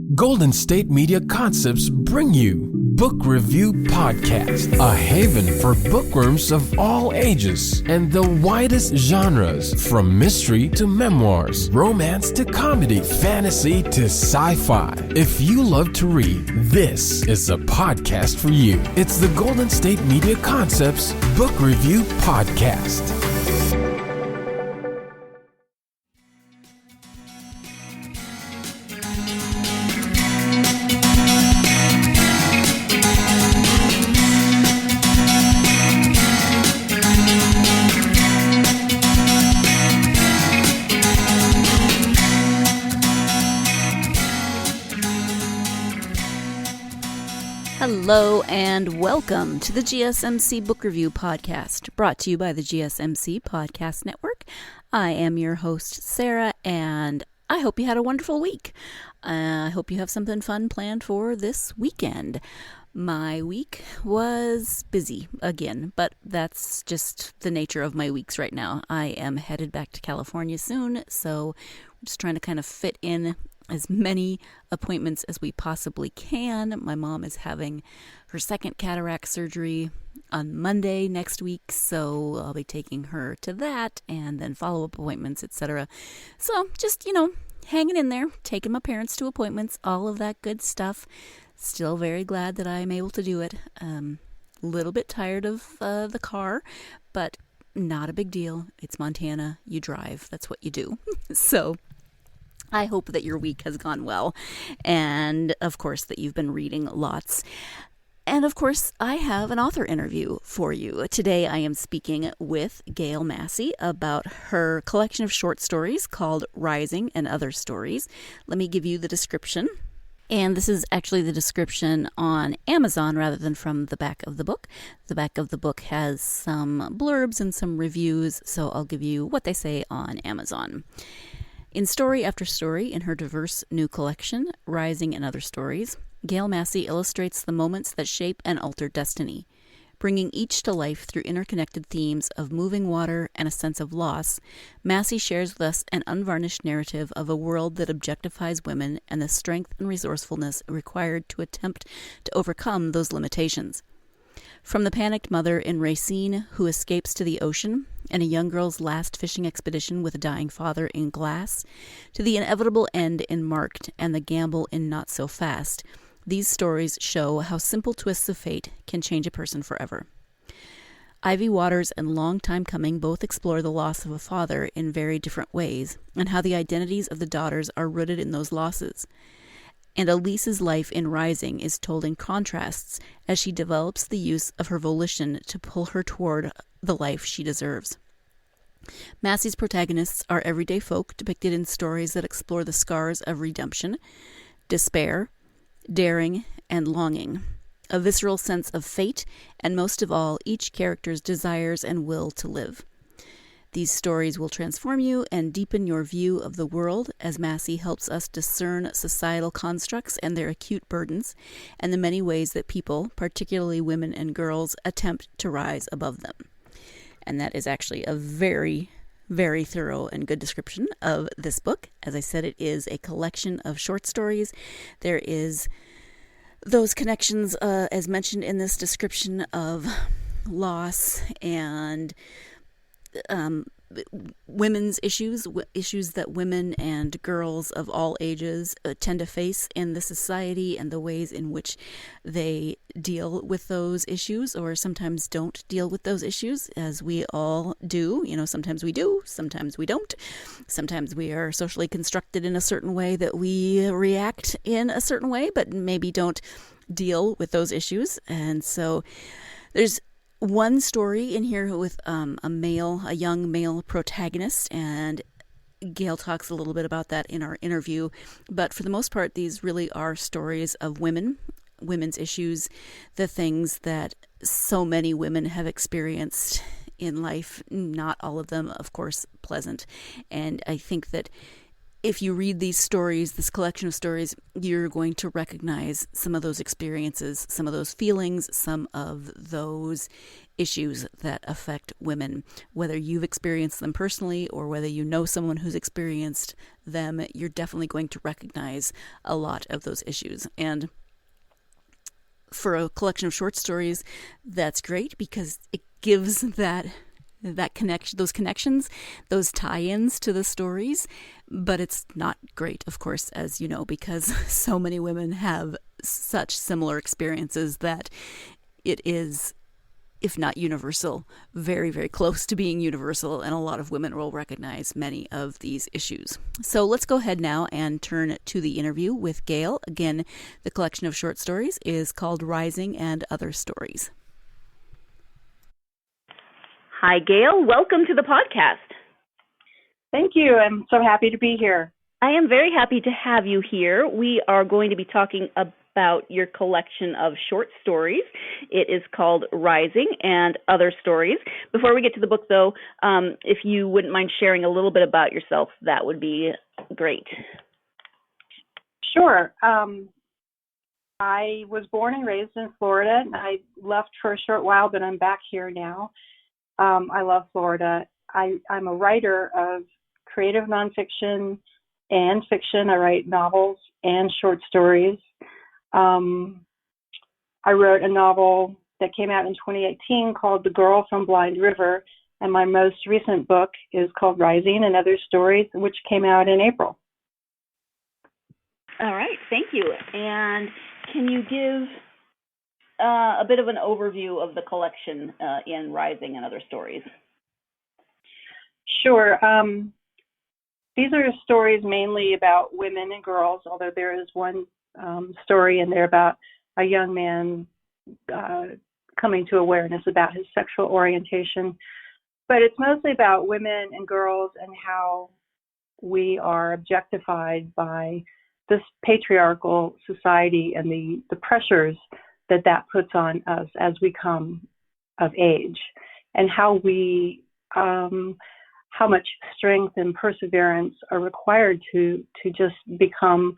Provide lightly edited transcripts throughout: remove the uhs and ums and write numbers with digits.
Golden State Media Concepts bring you Book Review Podcast, a haven for bookworms of all ages and the widest genres, from mystery to memoirs, romance to comedy, fantasy to sci-fi. If you love to read, this is a podcast for you. It's the Golden State Media Concepts Book Review Podcast. Hello and welcome to the GSMC Book Review Podcast, brought to you by the GSMC Podcast Network. I am your host, Sarah, and I hope you had a wonderful week. I hope you have something fun planned for this weekend. My week was busy again, but that's just the nature of my weeks right now. I am headed back to California soon, so I'm just trying to kind of fit in as many appointments as we possibly can. My mom is having her second cataract surgery on Monday next week, so I'll be taking her to that and then follow-up appointments, etc. So just, hanging in there, taking my parents to appointments, all of that good stuff. Still very glad that I'm able to do it. A little bit tired of the car, but not a big deal. It's Montana. You drive. That's what you do. So I hope that your week has gone well, and of course that you've been reading lots. And of course, I have an author interview for you. Today I am speaking with Gale Massey about her collection of short stories called Rising and Other Stories. Let me give you the description. And this is actually the description on Amazon rather than from the back of the book. The back of the book has some blurbs and some reviews, so I'll give you what they say on Amazon. In story after story in her diverse new collection, Rising and Other Stories, Gale Massey illustrates the moments that shape and alter destiny. Bringing each to life through interconnected themes of moving water and a sense of loss, Massey shares with us an unvarnished narrative of a world that objectifies women and the strength and resourcefulness required to attempt to overcome those limitations. From the panicked mother in Racine who escapes to the ocean and a young girl's last fishing expedition with a dying father in Glass, to the inevitable end in Marked and the gamble in Not So Fast, these stories show how simple twists of fate can change a person forever. Ivy Waters and Long Time Coming both explore the loss of a father in very different ways, and how the identities of the daughters are rooted in those losses. And Elise's life in Rising is told in contrasts as she develops the use of her volition to pull her toward the life she deserves. Massey's protagonists are everyday folk depicted in stories that explore the scars of redemption, despair, daring, and longing, a visceral sense of fate, and most of all, each character's desires and will to live. These stories will transform you and deepen your view of the world as Massey helps us discern societal constructs and their acute burdens, and the many ways that people, particularly women and girls, attempt to rise above them. And that is actually a very, very thorough and good description of this book. As I said, it is a collection of short stories. There is those connections, as mentioned in this description, of loss and women's issues that women and girls of all ages tend to face in the society, and the ways in which they deal with those issues, or sometimes don't deal with those issues, as we all do. Sometimes we do, sometimes we don't. Sometimes we are socially constructed in a certain way that we react in a certain way, but maybe don't deal with those issues. And so there's one story in here with a young male protagonist, and Gale talks a little bit about that in our interview. But for the most part, these really are stories of women's issues, the things that so many women have experienced in life. Not all of them, of course, pleasant. And I think that if you read these stories, this collection of stories, you're going to recognize some of those experiences, some of those feelings, some of those issues that affect women. Whether you've experienced them personally or whether you know someone who's experienced them, you're definitely going to recognize a lot of those issues. And for a collection of short stories, that's great because it gives that connection, those connections, those tie-ins to the stories. But it's not great, of course, as you know, because so many women have such similar experiences that it is, if not universal, very, very close to being universal, and a lot of women will recognize many of these issues. So let's go ahead now and turn to the interview with Gale. Again, the collection of short stories is called Rising and Other Stories. Hi, Gale. Welcome to the podcast. Thank you. I'm so happy to be here. I am very happy to have you here. We are going to be talking about your collection of short stories. It is called Rising and Other Stories. Before we get to the book, though, if you wouldn't mind sharing a little bit about yourself, that would be great. Sure. I was born and raised in Florida. I left for a short while, but I'm back here now. I love Florida. I'm a writer of creative nonfiction and fiction. I write novels and short stories. I wrote a novel that came out in 2018 called The Girl from Blind River, and my most recent book is called Rising and Other Stories, which came out in April. All right, thank you. And can you give a bit of an overview of the collection in Rising and Other Stories? Sure. These are stories mainly about women and girls, although there is one story in there about a young man coming to awareness about his sexual orientation. But it's mostly about women and girls and how we are objectified by this patriarchal society and the pressures that puts on us as we come of age, and how we how much strength and perseverance are required to just become,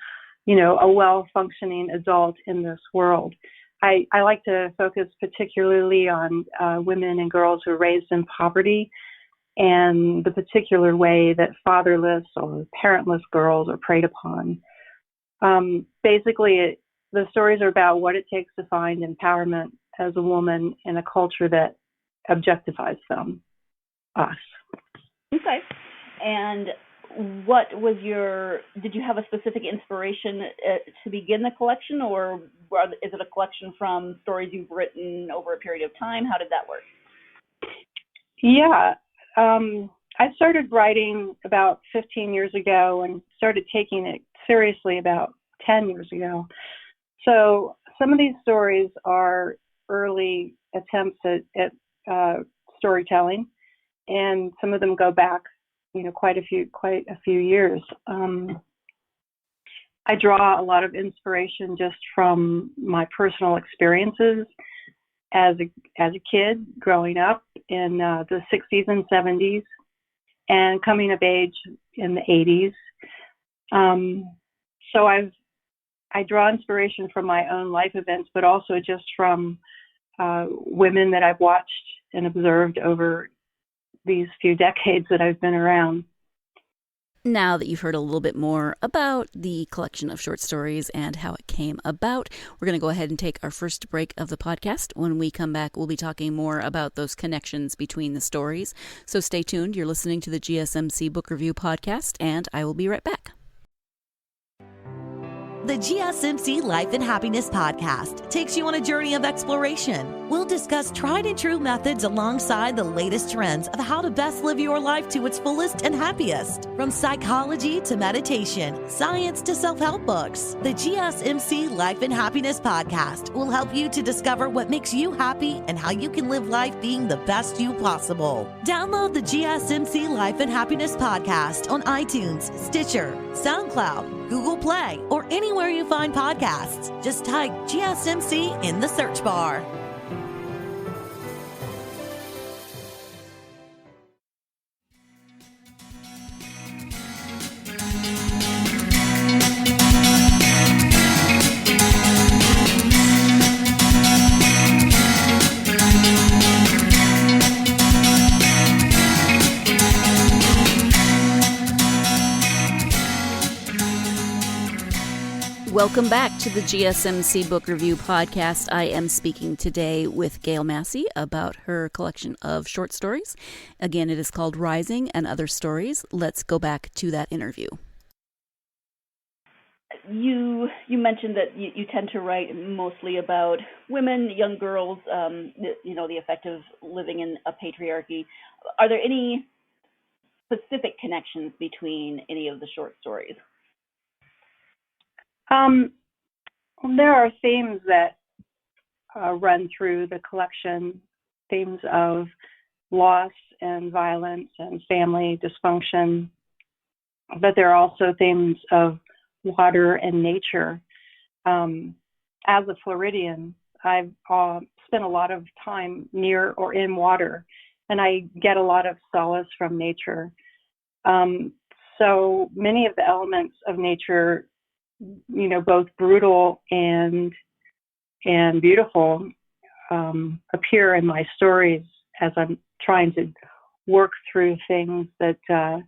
a well-functioning adult in this world. I like to focus particularly on women and girls who are raised in poverty and the particular way that fatherless or parentless girls are preyed upon. Basically, the stories are about what it takes to find empowerment as a woman in a culture that objectifies us. Okay. And what was did you have a specific inspiration to begin the collection, or is it a collection from stories you've written over a period of time? How did that work? Yeah. I started writing about 15 years ago and started taking it seriously about 10 years ago. So some of these stories are early attempts at storytelling, and some of them go back, quite a few years. I draw a lot of inspiration just from my personal experiences as a kid growing up in the 60s and 70s and coming of age in the 80s. So I draw inspiration from my own life events, but also just from women that I've watched and observed over these few decades that I've been around. Now that you've heard a little bit more about the collection of short stories and how it came about, we're going to go ahead and take our first break of the podcast. When we come back, we'll be talking more about those connections between the stories. So stay tuned. You're listening to the GSMC Book Review Podcast, and I will be right back. The GSMC Life and Happiness Podcast takes you on a journey of exploration. We'll discuss tried and true methods alongside the latest trends of how to best live your life to its fullest and happiest. From psychology to meditation, science to self-help books, the GSMC Life and Happiness Podcast will help you to discover what makes you happy and how you can live life being the best you possible. Download the GSMC Life and Happiness Podcast on iTunes, Stitcher, SoundCloud, Google Play, or anywhere you find podcasts. Just type GSMC in the search bar. Welcome back to the GSMC Book Review Podcast. I am speaking today with Gale Massey about her collection of short stories. Again, it is called Rising and Other Stories. Let's go back to that interview. You mentioned that you tend to write mostly about women, young girls, the effect of living in a patriarchy. Are there any specific connections between any of the short stories? There are themes that run through the collection, themes of loss and violence and family dysfunction, but there are also themes of water and nature. As a Floridian, I've spent a lot of time near or in water, and I get a lot of solace from nature. So many of the elements of nature, both brutal and beautiful, appear in my stories as I'm trying to work through things that are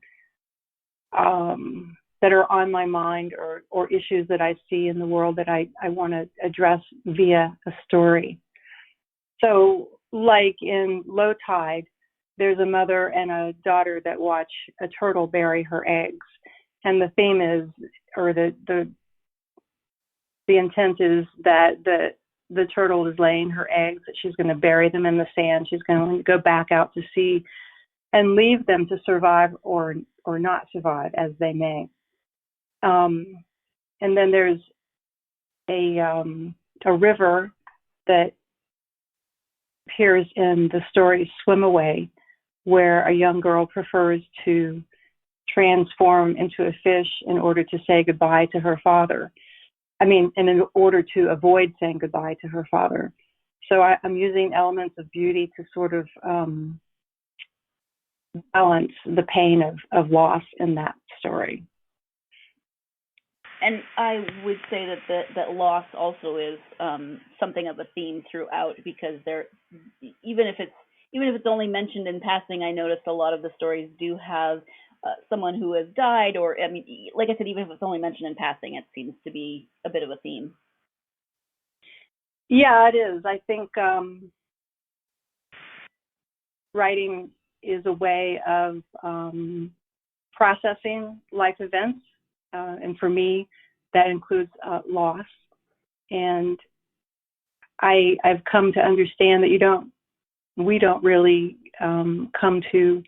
on my mind or issues that I see in the world that I want to address via a story. So like in Low Tide, there's a mother and a daughter that watch a turtle bury her eggs. And the theme is, or the intent is that the turtle is laying her eggs, that she's going to bury them in the sand. She's going to go back out to sea and leave them to survive or not survive as they may. And then there's a river that appears in the story Swim Away, where a young girl prefers to transform into a fish in order to say goodbye to her father. And in order to avoid saying goodbye to her father. So I'm using elements of beauty to sort of balance the pain of loss in that story. And I would say that loss also is something of a theme throughout, because even if it's only mentioned in passing, I noticed a lot of the stories do have someone who has died, or like I said, even if it's only mentioned in passing, it seems to be a bit of a theme. Yeah, it is. I think writing is a way of processing life events, and for me, that includes loss. And I've come to understand that we don't really come to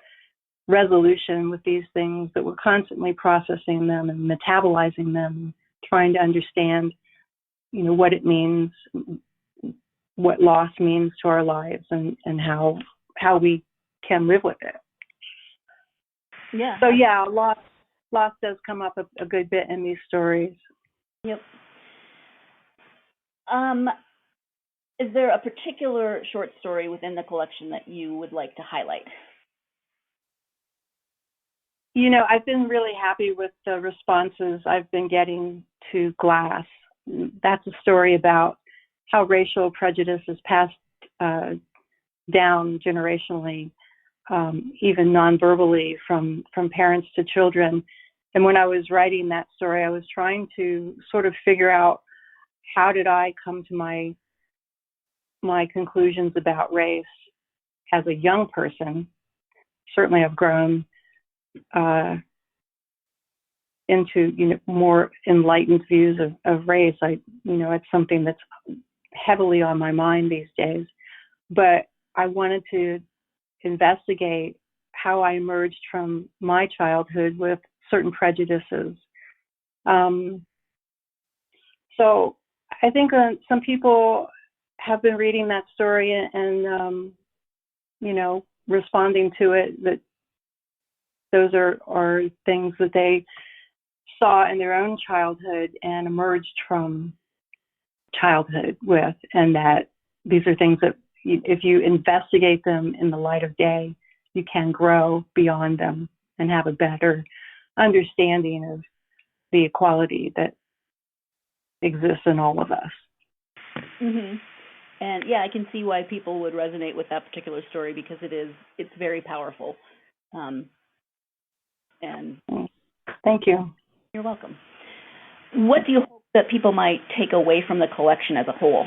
resolution with these things, that we're constantly processing them and metabolizing them, trying to understand, what it means, what loss means to our lives, and how we can live with it. Yeah. So yeah, loss does come up a good bit in these stories. Yep. Is there a particular short story within the collection that you would like to highlight? I've been really happy with the responses I've been getting to Glass. That's a story about how racial prejudice is passed down generationally, even non-verbally, from parents to children. And when I was writing that story, I was trying to sort of figure out, how did I come to my conclusions about race as a young person. Certainly I've grown into more enlightened views of race. It's something that's heavily on my mind these days. But I wanted to investigate how I emerged from my childhood with certain prejudices. So I think some people have been reading that story and responding to it, that those are things that they saw in their own childhood and emerged from childhood with, and that these are things that if you investigate them in the light of day, you can grow beyond them and have a better understanding of the equality that exists in all of us. Mm-hmm. And yeah, I can see why people would resonate with that particular story, because it's very powerful. And thank you. You're welcome. What do you hope that people might take away from the collection as a whole?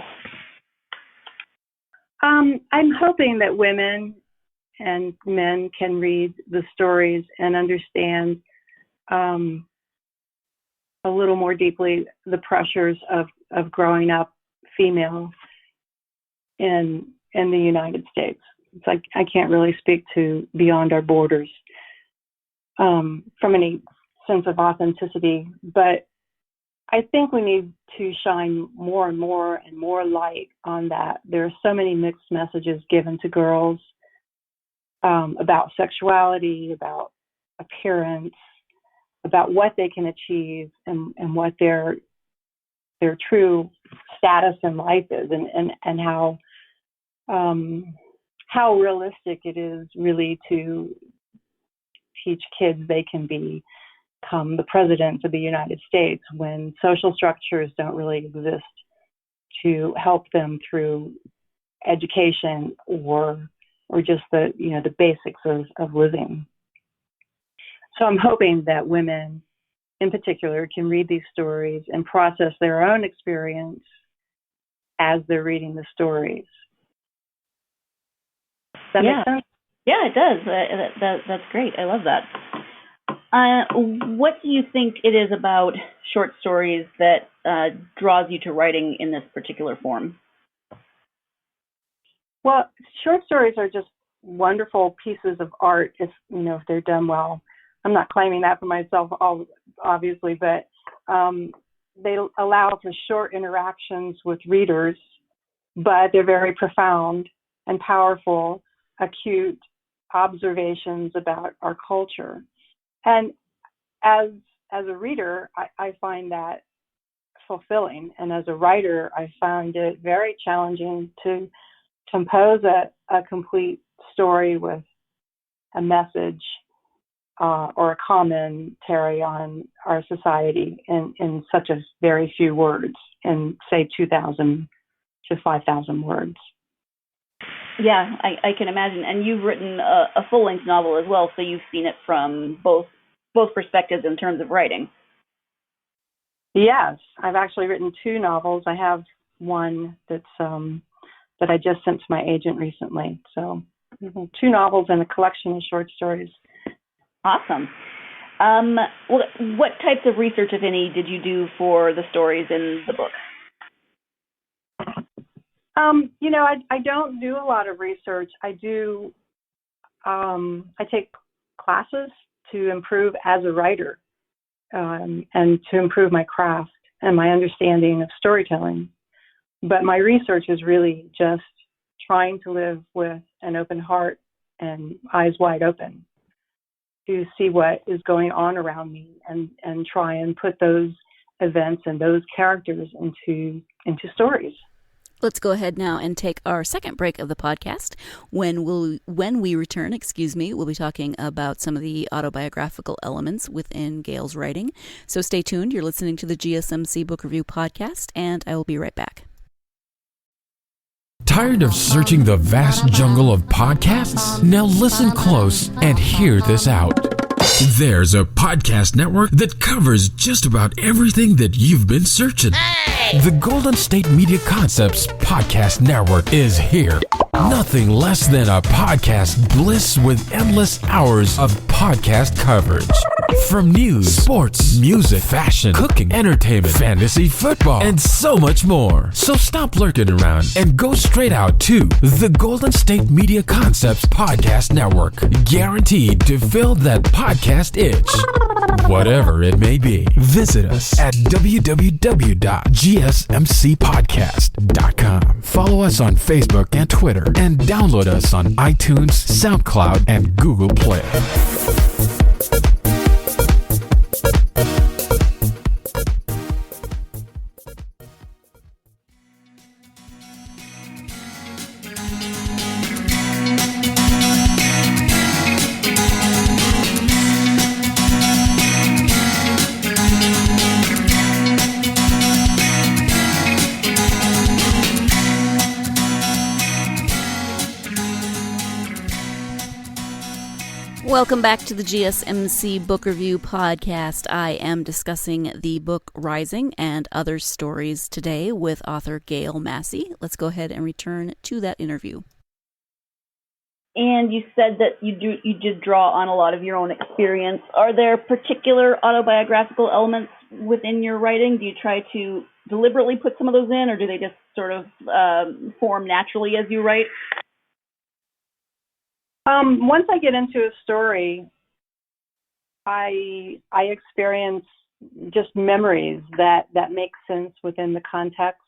I'm hoping that women and men can read the stories and understand a little more deeply the pressures of growing up female in the United States. It's like I can't really speak to beyond our borders from any sense of authenticity, but I think we need to shine more and more and more light on that. There are so many mixed messages given to girls about sexuality, about appearance, about what they can achieve and what their true status in life is, and how realistic it is really to teach kids they can become the presidents of the United States when social structures don't really exist to help them through education or just the basics of living. So I'm hoping that women in particular can read these stories and process their own experience as they're reading the stories. Does that make sense? Yeah, it does. That's great. I love that. What do you think it is about short stories that draws you to writing in this particular form? Well, short stories are just wonderful pieces of art if they're done well. I'm not claiming that for myself, obviously, but they allow for short interactions with readers, but they're very profound and powerful, acute observations about our culture. And as a reader, I find that fulfilling. And as a writer, I found it very challenging to compose a complete story with a message or a commentary on our society in such a very few words, in say 2,000 to 5,000 words. Yeah, I can imagine. And you've written a full-length novel as well, so you've seen it from both perspectives in terms of writing. Yes, I've actually written 2 novels. I have one that I just sent to my agent recently. So 2 novels and a collection of short stories. Awesome. What types of research, if any, did you do for the stories in the book? I don't do a lot of research. I take classes to improve as a writer and to improve my craft and my understanding of storytelling. But my research is really just trying to live with an open heart and eyes wide open to see what is going on around me and try and put those events and those characters into stories. Let's go ahead now and take our second break of the podcast. When we return, we'll be talking about some of the autobiographical elements within Gale's writing. So stay tuned. You're listening to the GSMC Book Review Podcast, and I will be right back. Tired of searching the vast jungle of podcasts? Now listen close and hear this out. There's a podcast network that covers just about everything that you've been searching. The Golden State Media Concepts Podcast Network is here. Nothing less than a podcast bliss with endless hours of podcast coverage. From news, sports, music, fashion, cooking, entertainment, fantasy, football, and so much more. So stop lurking around and go straight out to the Golden State Media Concepts Podcast Network. Guaranteed to fill that podcast itch. Whatever it may be. Visit us at www.gsmcpodcast.com. Follow us on Facebook and Twitter, and download us on iTunes, SoundCloud, and Google Play. Welcome back to the GSMC Book Review Podcast. I am discussing the book Rising and Other Stories today with author Gale Massey. Let's go ahead and return to that interview. And you said that you did draw on a lot of your own experience. Are there particular autobiographical elements within your writing? Do you try to deliberately put some of those in, or do they just sort of form naturally as you write? Once I get into a story, I experience just memories that make sense within the context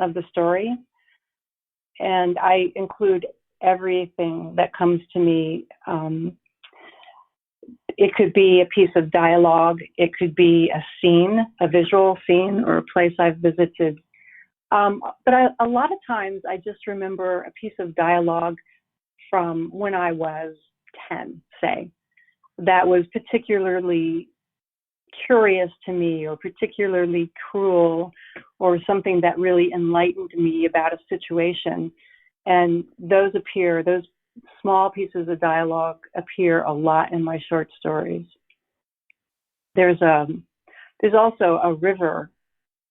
of the story. And I include everything that comes to me. It could be a piece of dialogue. It could be a scene, a visual scene, or a place I've visited. But a lot of times I just remember a piece of dialogue from when I was 10, say, that was particularly curious to me or particularly cruel or something that really enlightened me about a situation. And those small pieces of dialogue appear a lot in my short stories. There's also a river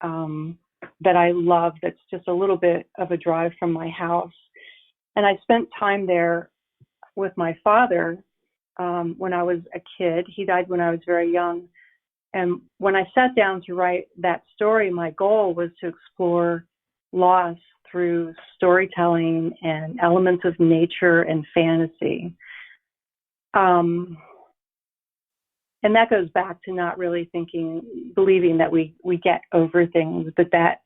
that I love that's just a little bit of a drive from my house. And I spent time there with my father when I was a kid. He died when I was very young. And when I sat down to write that story, my goal was to explore loss through storytelling and elements of nature and fantasy. And that goes back to not really believing that we get over things, but that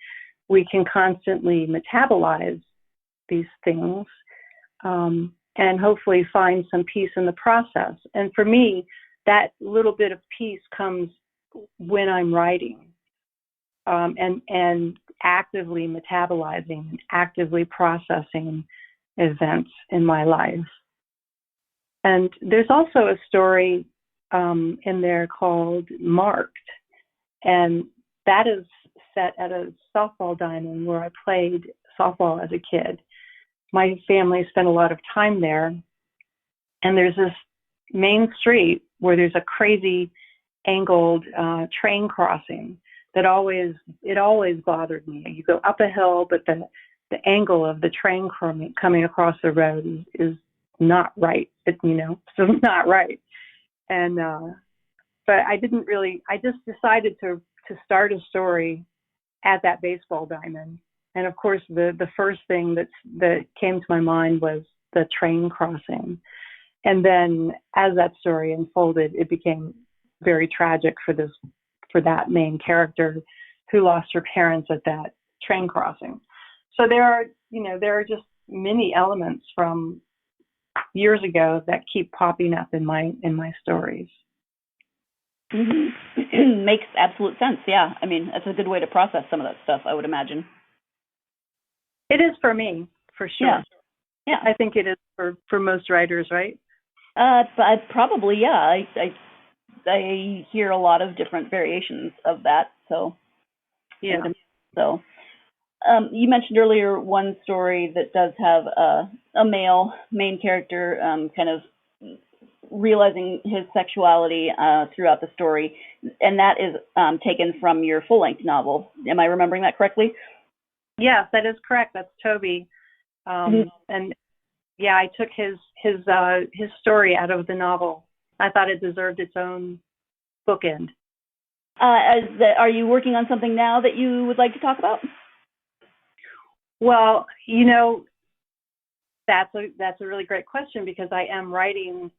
we can constantly metabolize these things and hopefully find some peace in the process. And for me, that little bit of peace comes when I'm writing and actively metabolizing and actively processing events in my life. And there's also a story in there called Marked, and that is set at a softball diamond where I played softball as a kid. My family spent a lot of time there, and there's this main street where there's a crazy angled train crossing that always bothered me. You go up a hill, but the angle of the train coming across the road is not right. It's not right. And but I just decided to start a story at that baseball diamond. And of course, the first thing that came to my mind was the train crossing. And then as that story unfolded, it became very tragic for that main character who lost her parents at that train crossing. So there are just many elements from years ago that keep popping up in my stories. Mm-hmm. Makes absolute sense. Yeah. I mean, that's a good way to process some of that stuff, I would imagine. It is for me, for sure. Yeah. I think it is for most writers, right? Probably, yeah. I hear a lot of different variations of that. So, yeah. So, you mentioned earlier one story that does have a male main character kind of realizing his sexuality throughout the story, and that is taken from your full-length novel. Am I remembering that correctly? Yes, that is correct. That's Toby. And yeah, I took his story out of the novel. I thought it deserved its own bookend. Are you working on something now that you would like to talk about? Well, that's a really great question, because I am writing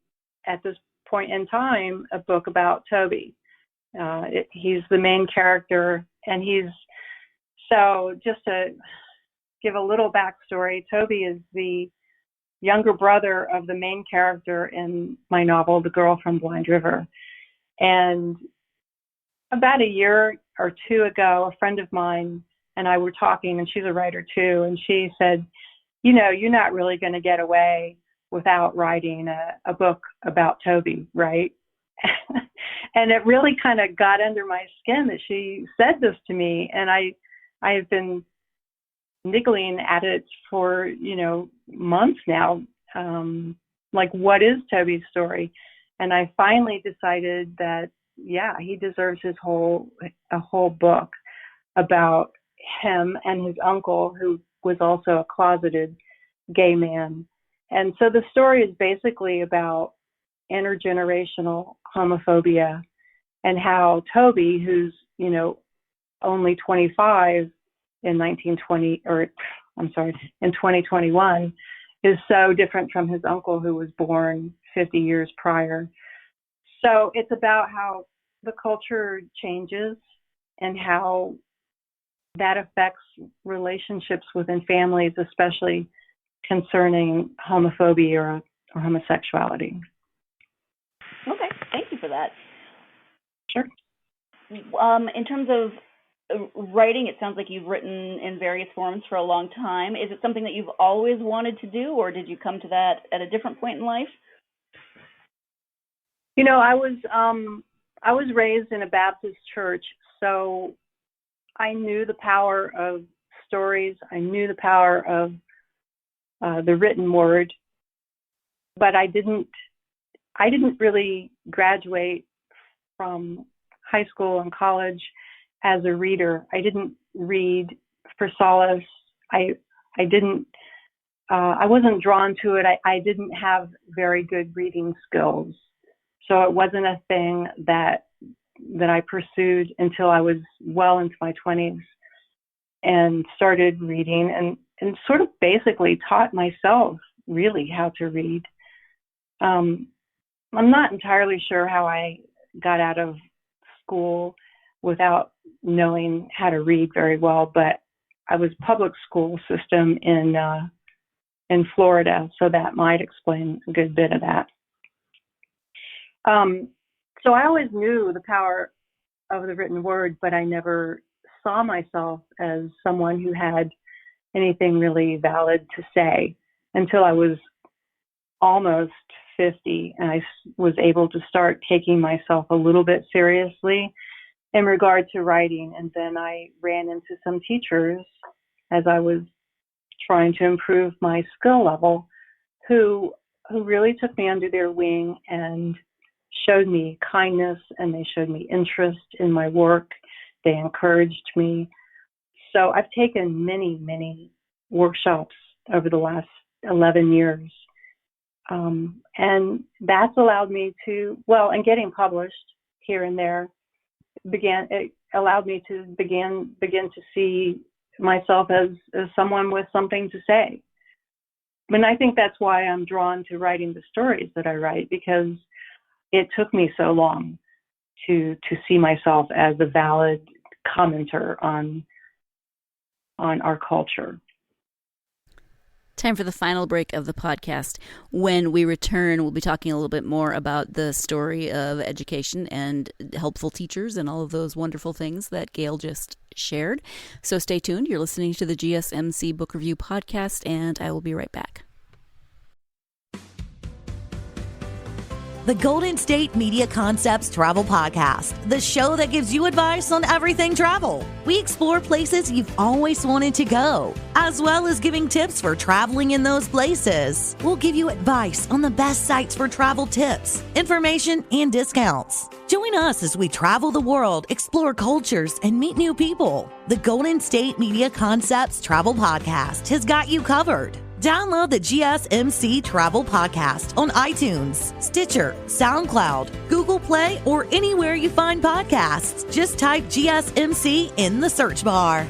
at this point in time a book about Toby. He's the main character, and so just to give a little backstory, Toby is the younger brother of the main character in my novel, The Girl from Blind River. And about a year or two ago, a friend of mine and I were talking, and she's a writer too, and she said, you're not really going to get away without writing a book about Toby, right? And it really kind of got under my skin that she said this to me, and I have been niggling at it for, months now. Like, what is Toby's story? And I finally decided that, yeah, he deserves a whole book about him and his uncle, who was also a closeted gay man. And so the story is basically about intergenerational homophobia and how Toby, who's, only 25 in 2021, is so different from his uncle, who was born 50 years prior. So it's about how the culture changes and how that affects relationships within families, especially concerning homophobia or homosexuality. Okay, thank you for that. Sure. In terms of writing, it sounds like you've written in various forms for a long time. Is it something that you've always wanted to do, or did you come to that at a different point in life? I was raised in a Baptist church, so I knew the power of stories. I knew the power of the written word, but I didn't really graduate from high school and college as a reader. I didn't read for solace. I wasn't drawn to it. I didn't have very good reading skills. So it wasn't a thing that I pursued until I was well into my 20s and started reading and sort of basically taught myself really how to read. I'm not entirely sure how I got out of school without knowing how to read very well, but I was public school system in Florida, so that might explain a good bit of that. So I always knew the power of the written word, but I never saw myself as someone who had anything really valid to say until I was almost 50, and I was able to start taking myself a little bit seriously in regard to writing. And then I ran into some teachers as I was trying to improve my skill level who really took me under their wing and showed me kindness, and they showed me interest in my work. They encouraged me. So I've taken many, many workshops over the last 11 years. And that's allowed me to, and getting published here and there, it allowed me to begin to see myself as someone with something to say. And I think that's why I'm drawn to writing the stories that I write, because it took me so long to see myself as a valid commenter on our culture. Time for the final break of the podcast. When we return, we'll be talking a little bit more about the story of education and helpful teachers and all of those wonderful things that Gale just shared. So stay tuned. You're listening to the GSMC Book Review Podcast, and I will be right back. The Golden State Media Concepts Travel Podcast, the show that gives you advice on everything travel. We explore places you've always wanted to go, as well as giving tips for traveling in those places. We'll give you advice on the best sites for travel tips, information, and discounts. Join us as we travel the world, explore cultures, and meet new people. The Golden State Media Concepts Travel Podcast has got you covered. Download the GSMC Travel Podcast on iTunes, Stitcher, SoundCloud, Google Play, or anywhere you find podcasts. Just type GSMC in the search bar.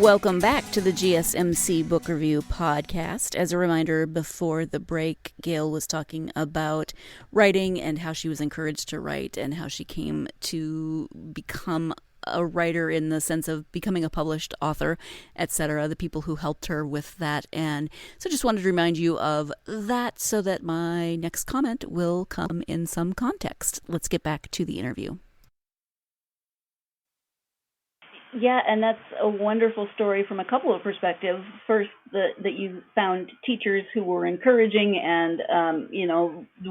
Welcome back to the GSMC Book Review Podcast. As a reminder, before the break, Gale was talking about writing and how she was encouraged to write and how she came to become a writer in the sense of becoming a published author, etc., the people who helped her with that. And so just wanted to remind you of that so that my next comment will come in some context. Let's get back to the interview. Yeah, and that's a wonderful story from a couple of perspectives. First, that you found teachers who were encouraging and,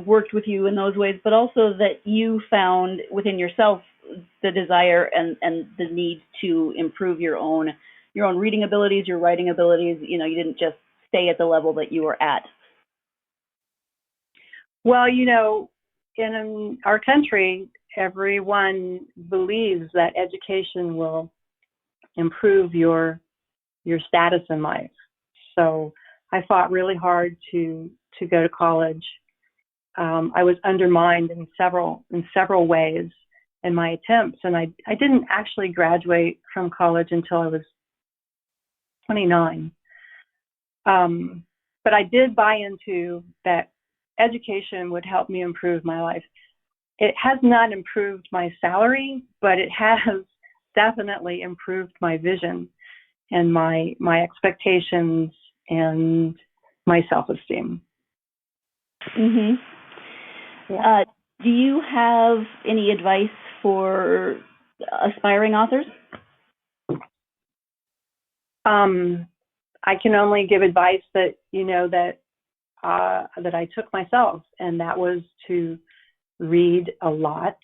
worked with you in those ways, but also that you found within yourself the desire and the need to improve your own reading abilities, your writing abilities. You didn't just stay at the level that you were at. Well, in our country, everyone believes that education will improve your status in life. So I fought really hard to go to college. I was undermined in several ways in my attempts, and I didn't actually graduate from college until I was 29. But I did buy into that education would help me improve my life. It has not improved my salary, but it has definitely improved my vision and my expectations and my self-esteem. Mm-hmm. Yeah. Do you have any advice for aspiring authors? I can only give advice that that I took myself, and that was to read a lot,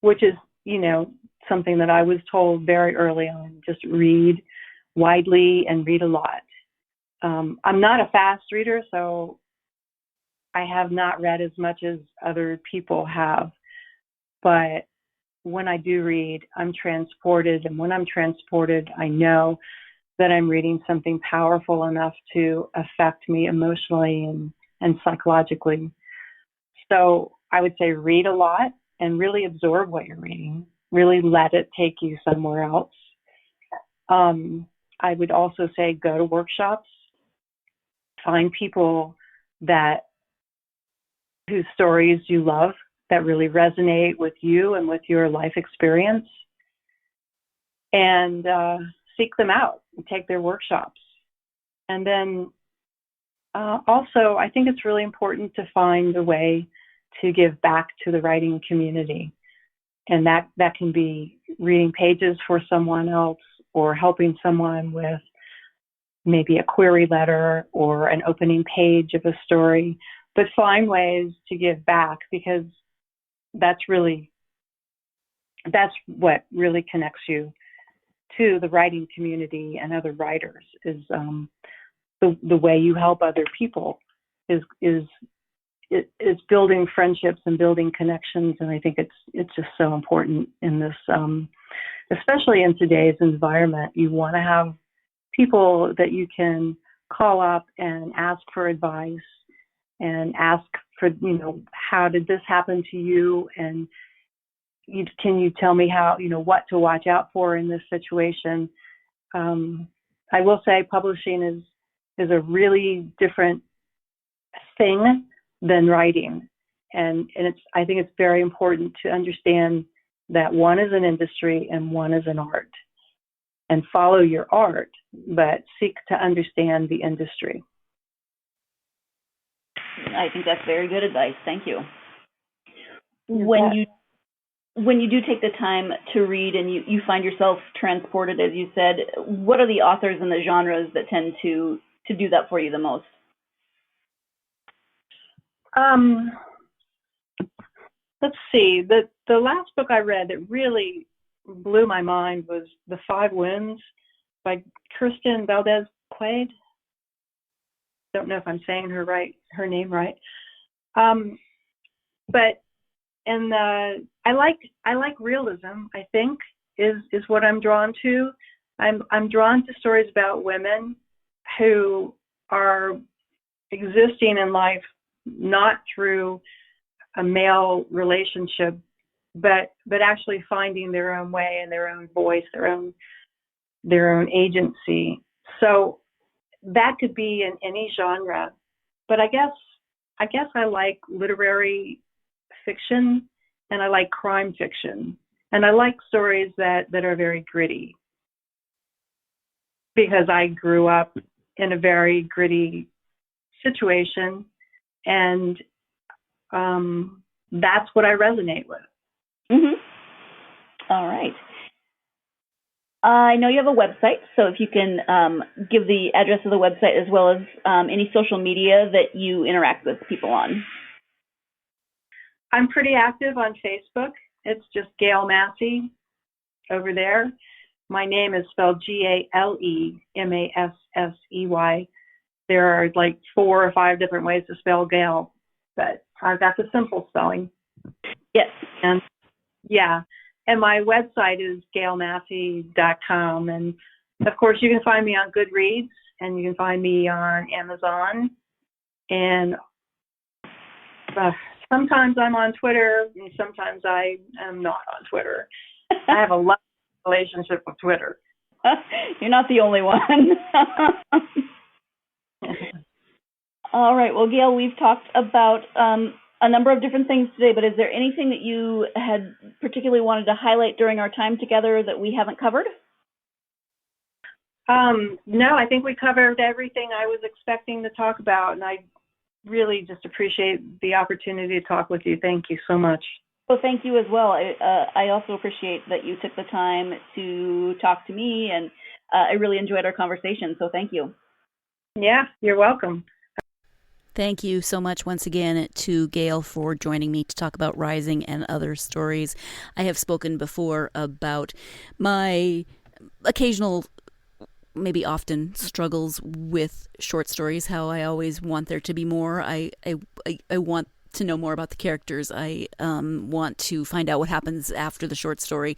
which is something that I was told very early on. Just read widely and read a lot. I'm not a fast reader, so I have not read as much as other people have, but when I do read, I'm transported, and when I'm transported, I know that I'm reading something powerful enough to affect me emotionally and psychologically. So I would say read a lot and really absorb what you're reading. Really let it take you somewhere else. I would also say go to workshops. Find people whose stories you love, that really resonate with you and with your life experience, and seek them out and take their workshops. And then also, I think it's really important to find a way to give back to the writing community. And that can be reading pages for someone else, or helping someone with maybe a query letter or an opening page of a story. But find ways to give back, because that's what really connects you to the writing community and other writers, is the way you help other people is building friendships and building connections. And I think it's just so important in this, especially in today's environment. You want to have people that you can call up and ask for advice, and ask for, how did this happen to you? And can you tell me how, what to watch out for in this situation? I will say publishing is a really different thing than writing. And I think it's very important to understand that one is an industry and one is an art. And follow your art, but seek to understand the industry. I think that's very good advice. Thank you. When you do take the time to read and you find yourself transported, as you said, what are the authors and the genres that tend to do that for you the most? Let's see. The last book I read that really blew my mind was The Five Winds by Kirsten Valdez Quaid. Don't know if I'm saying her name right. But I like realism, I think, is what I'm drawn to. I'm drawn to stories about women who are existing in life not through a male relationship, but actually finding their own way and their own voice, their own agency. So that could be in any genre, but I guess I like literary fiction, and I like crime fiction, and I like stories that are very gritty, because I grew up in a very gritty situation, and that's what I resonate with. Mm-hmm. All right. I know you have a website, so if you can give the address of the website as well as any social media that you interact with people on. I'm pretty active on Facebook. It's just Gale Massey over there. My name is spelled Galemassey. There are like 4 or 5 different ways to spell Gale, but I've got the simple spelling. Yes. And yeah. And my website is galemassey.com. And of course, you can find me on Goodreads, and you can find me on Amazon. And sometimes I'm on Twitter, and sometimes I am not on Twitter. I have a love relationship with Twitter. You're not the only one. All right. Well, Gale, we've talked about a number of different things today, but is there anything that you had particularly wanted to highlight during our time together that we haven't covered? No, I think we covered everything I was expecting to talk about, and I really just appreciate the opportunity to talk with you. Thank you so much. Well, thank you as well. I also appreciate that you took the time to talk to me, and I really enjoyed our conversation, so thank you. Yeah, you're welcome. Thank you so much once again to Gale for joining me to talk about Rising and other stories. I have spoken before about my occasional, maybe often, struggles with short stories, how I always want there to be more. I want to know more about the characters. I want to find out what happens after the short story.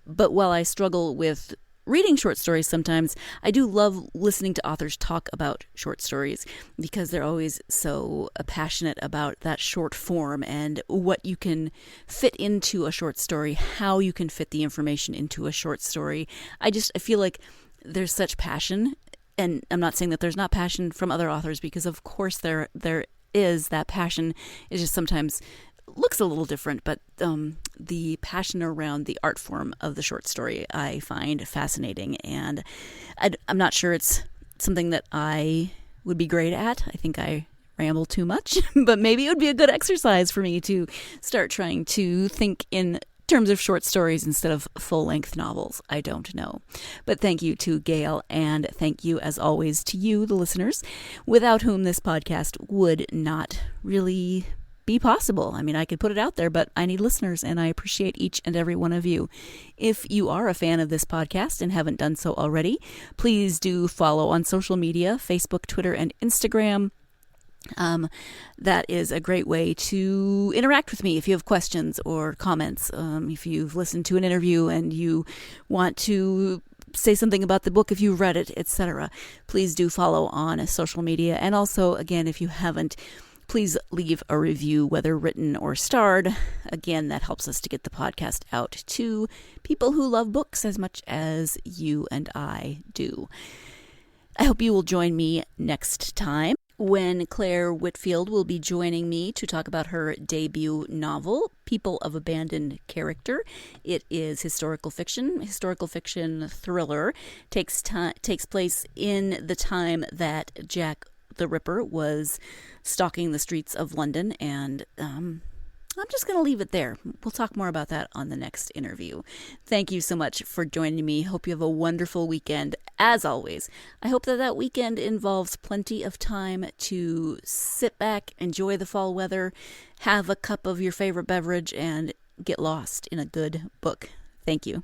But while I struggle with reading short stories sometimes, I do love listening to authors talk about short stories because they're always so passionate about that short form and what you can fit into a short story, how you can fit the information into a short story. I feel like there's such passion, and I'm not saying that there's not passion from other authors, because of course there is that passion. It just sometimes looks a little different, but the passion around the art form of the short story I find fascinating, and I'm not sure it's something that I would be great at. I think I ramble too much, but maybe it would be a good exercise for me to start trying to think in terms of short stories instead of full-length novels. I don't know. But thank you to Gale, and thank you as always to you, the listeners, without whom this podcast would not really be possible. I mean, I could put it out there, but I need listeners, and I appreciate each and every one of you. If you are a fan of this podcast and haven't done so already, please do follow on social media, Facebook, Twitter, and Instagram. That is a great way to interact with me if you have questions or comments. If you've listened to an interview and you want to say something about the book, if you read it, etc., please do follow on social media. And also, again, if you haven't, please leave a review, whether written or starred. Again, that helps us to get the podcast out to people who love books as much as you and I do. I hope you will join me next time when Claire Whitfield will be joining me to talk about her debut novel, People of Abandoned Character. It is historical fiction thriller. Takes place in the time that Jack the Ripper was stalking the streets of London, and I'm just going to leave it there. We'll talk more about that on the next interview. Thank you so much for joining me. Hope you have a wonderful weekend. As always, I hope that weekend involves plenty of time to sit back, enjoy the fall weather, have a cup of your favorite beverage, and get lost in a good book. Thank you.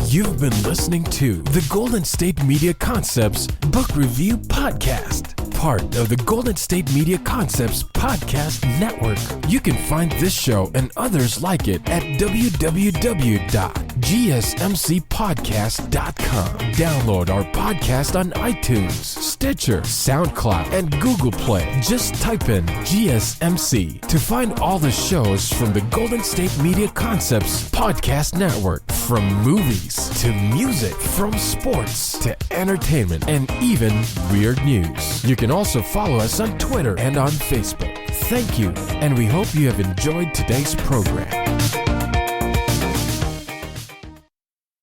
You've been listening to the Golden State Media Concepts Book Review Podcast, part of the Golden State Media Concepts Podcast Network. You can find this show and others like it at www.gsmcpodcast.com. Download our podcast on iTunes, Stitcher, SoundCloud, and Google Play. Just type in GSMC to find all the shows from the Golden State Media Concepts Podcast Network, from movies to music, from sports to entertainment, and even weird news. You can also follow us on Twitter and on Facebook. Thank you, and we hope you have enjoyed today's program.